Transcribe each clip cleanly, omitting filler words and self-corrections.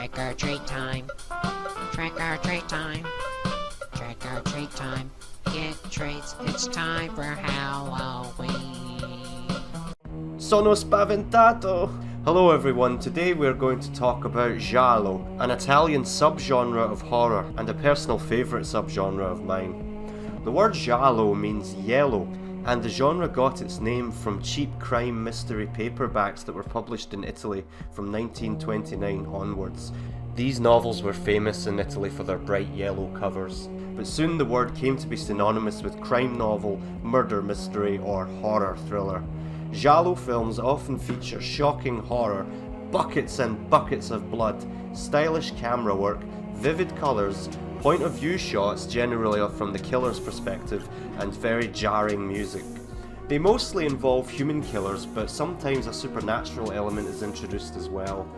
Trick or treat time. Trick or treat time. Trick or treat time. Get treats, it's time for Halloween. Sono spaventato! Hello everyone, today we're going to talk about Giallo, an Italian subgenre of horror and a personal favourite subgenre of mine. The word Giallo means yellow, and the genre got its name from cheap crime mystery paperbacks that were published in Italy from 1929 onwards. These novels were famous in Italy for their bright yellow covers, but soon the word came to be synonymous with crime novel, murder mystery or horror thriller. Giallo films often feature shocking horror, buckets and buckets of blood, stylish camera work, vivid colours, point of view shots generally from the killer's perspective, and very jarring music. They mostly involve human killers, but sometimes a supernatural element is introduced as well.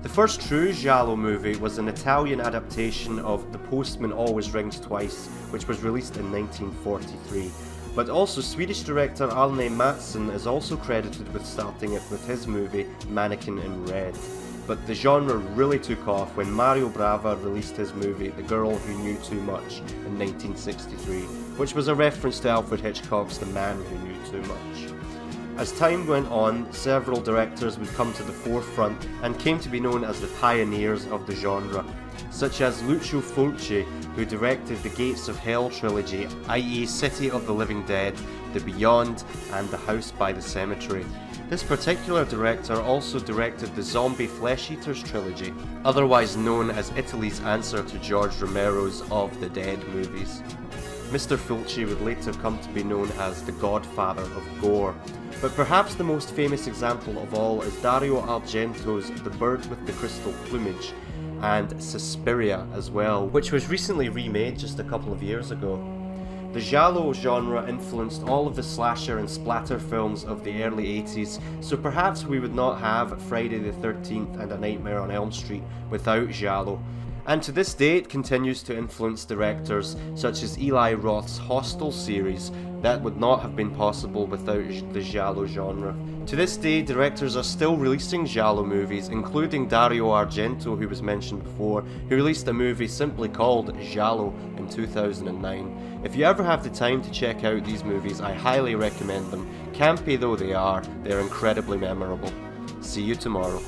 The first true Giallo movie was an Italian adaptation of The Postman Always Rings Twice, which was released in 1943. But also Swedish director Arne Mattsson is also credited with starting it with his movie Mannequin in Red. But the genre really took off when Mario Bava released his movie The Girl Who Knew Too Much in 1963, which was a reference to Alfred Hitchcock's The Man Who Knew Too Much. As time went on, several directors would come to the forefront and came to be known as the pioneers of the genre, such as Lucio Fulci, who directed the Gates of Hell trilogy, i.e. City of the Living Dead, The Beyond, and The House by the Cemetery. This particular director also directed the Zombie Flesh Eaters trilogy, otherwise known as Italy's answer to George Romero's Of the Dead movies. Mr. Fulci would later come to be known as the Godfather of Gore, but perhaps the most famous example of all is Dario Argento's The Bird with the Crystal Plumage, and Suspiria as well, which was recently remade just a couple of years ago. The Giallo genre influenced all of the slasher and splatter films of the early 80s, so perhaps we would not have Friday the 13th and A Nightmare on Elm Street without Giallo. And to this day it continues to influence directors such as Eli Roth's Hostel series. That would not have been possible without the Giallo genre. To this day, directors are still releasing Giallo movies, including Dario Argento, who was mentioned before, who released a movie simply called Giallo in 2009. If you ever have the time to check out these movies, I highly recommend them. Campy though they are, they're incredibly memorable. See you tomorrow.